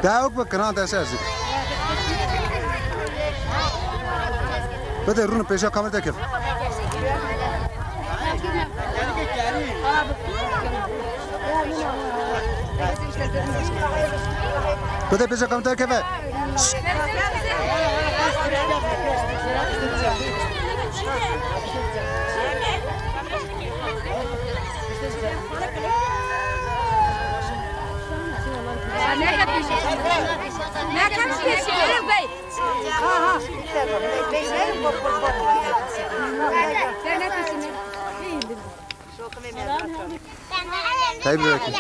دعوك بكران تأساسي بدأ يرون بيشا كامل ده كيف بدأ بيشا كامل ده كيف طيب لكن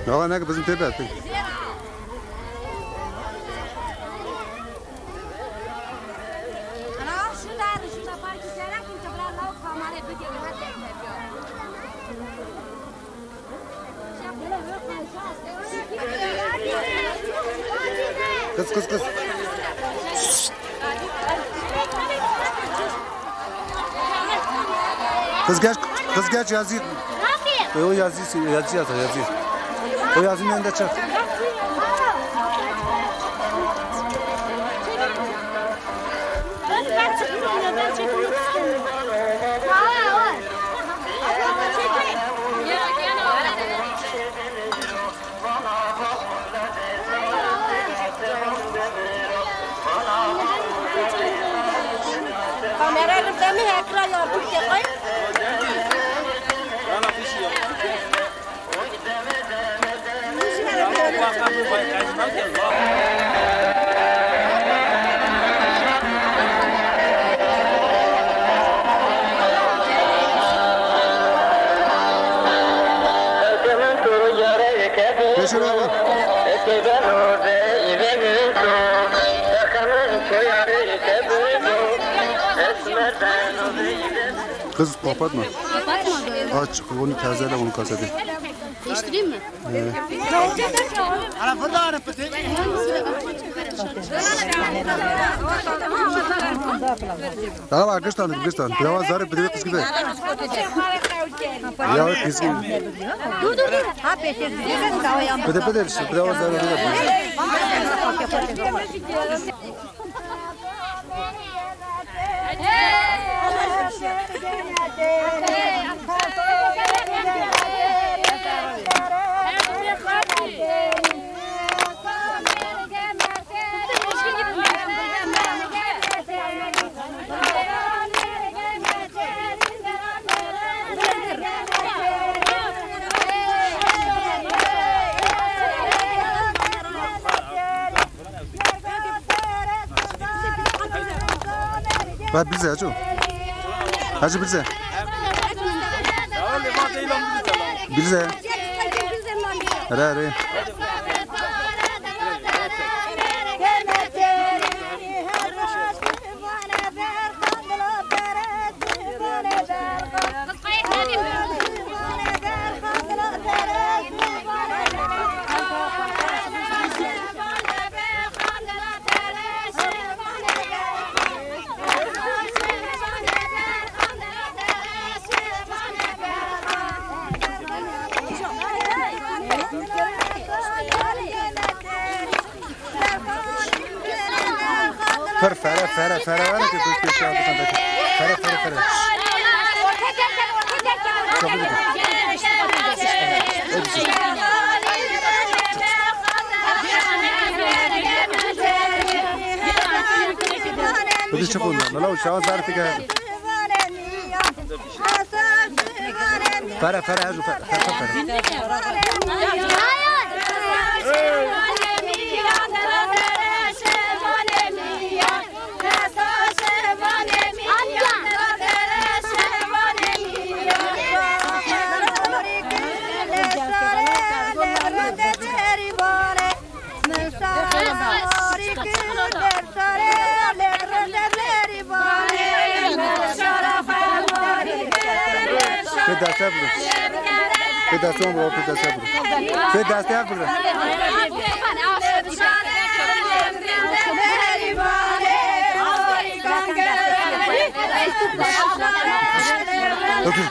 والله انا بس انتبه kız kız geç yazı o yazı o yazının yanında çek kameranın da mı ekran yardım yapayım? Kız kapatma. Kapatma. Aç onu tazele onu kasede. Değiştireyim mi? Tamam arkadaşlar. Biraz zarif bir kız gibi. Ya kız gibi. Dur. Ha peşin. Pede biraz zarif Bak bize aço. Hacı bize. Bize. Ara. Fere var ki kuş peşi aldı kan. Fere. Çabuk gidin. Hadi çık ondan. Lan uçağın zarfı geldi. Fere hadi fere. Pedasya burada. Pedasya mı? Pedasya burada. Pedasya burada. Otur.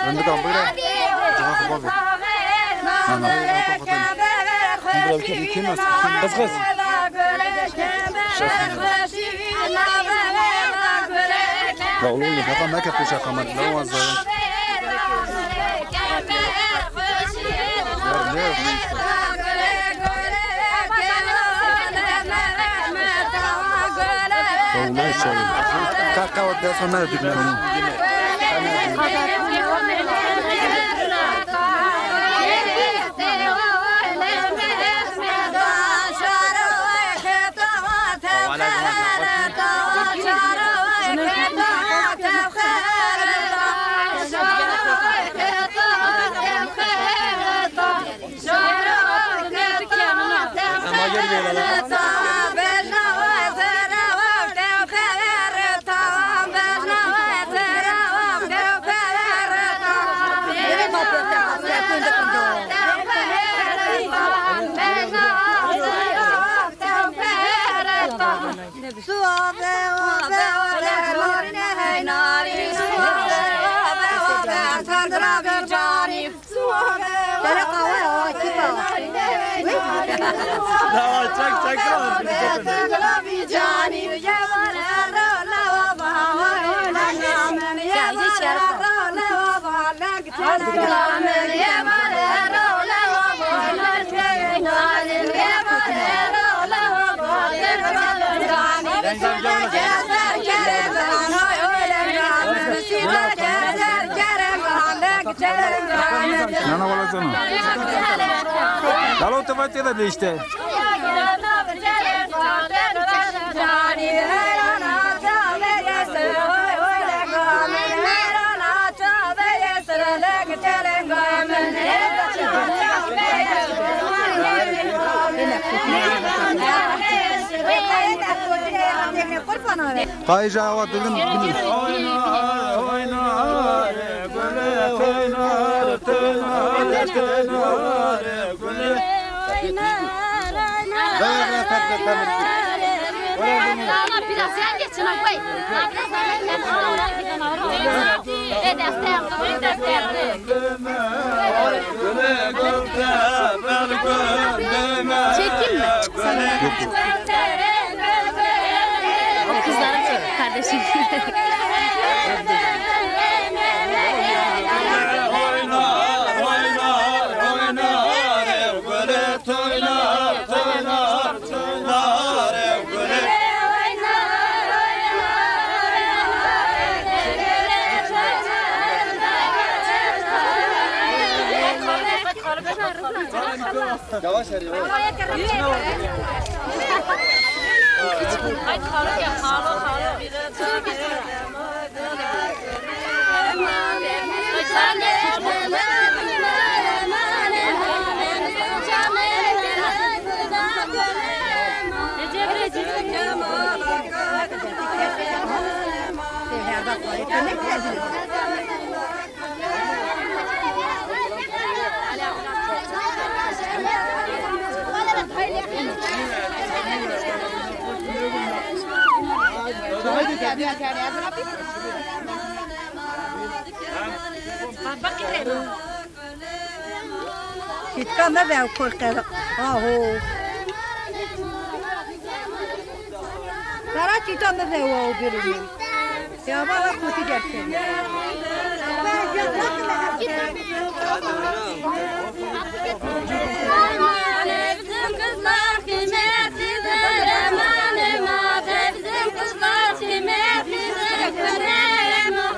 Önde kan böyle. Cana kapalı. Kız. La oğlum bakalım ne yapıyor şakamat. La o azar. Olmaz şey. Kakao da sonra dükkanı. Nana balasana. Dalo tepatya da işte. Kayıcı hava dedim. Biraz sen geçin koy. Çekeyim mi? Kızlarım çek kardeşim. Yavaş her yavaş. Kita me ve korkar. Aho. Tara kita me ve o birini. Ya baba kuti gelsin. Bizim kızlar kıymetlidir emanim abi. Bizim kızlar kıymetlidir emanim.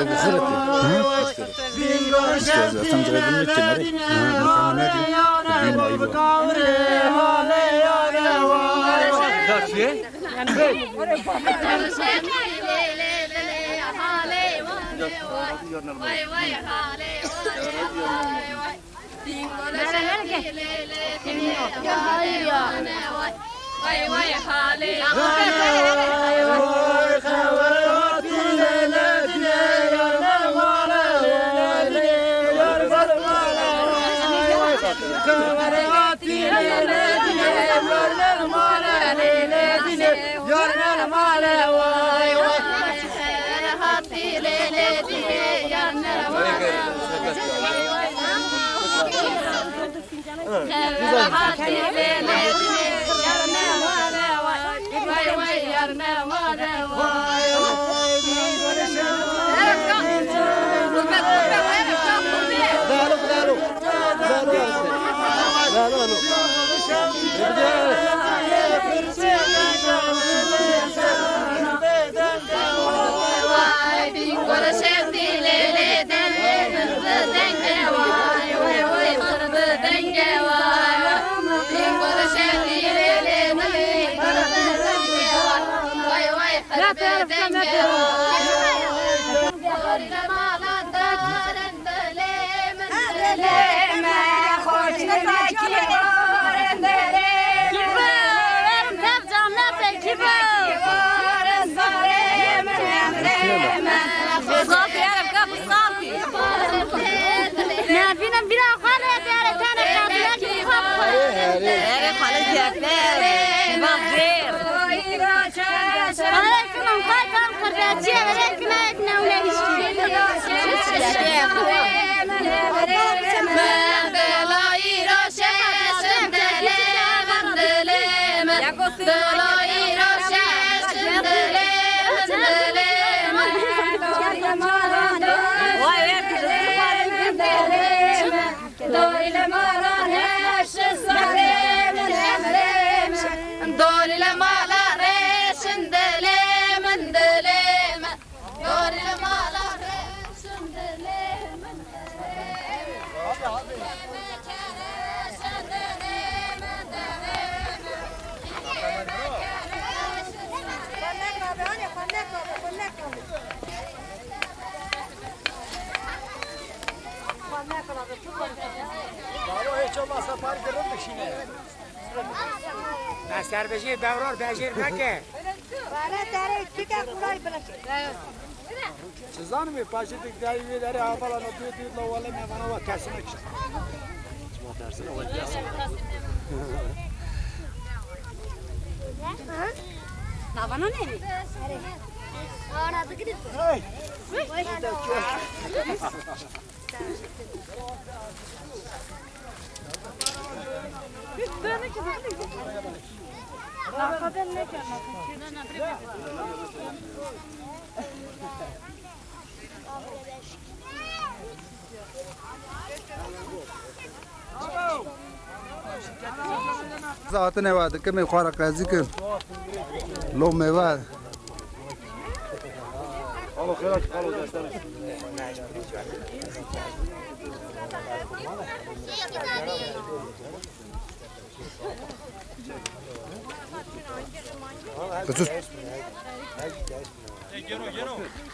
Nasıl da bu hırıtı? İşte zaten cebimde kenarı. Mükemmel değil. Bin ayı Serbeci davrar becer peki. Bana tare çıkar kulay bırakın. Sizden mi paşetik dayıları hafalan oturuyor la valla ne bana bak tersine çık. Tersine bak. Lavana ne mi? Orada gidip. Hey. Zaten ne vardı ki mi kuarak razıkın. Lo me var. Sus.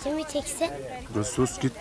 Kimi çeksin? Sus git.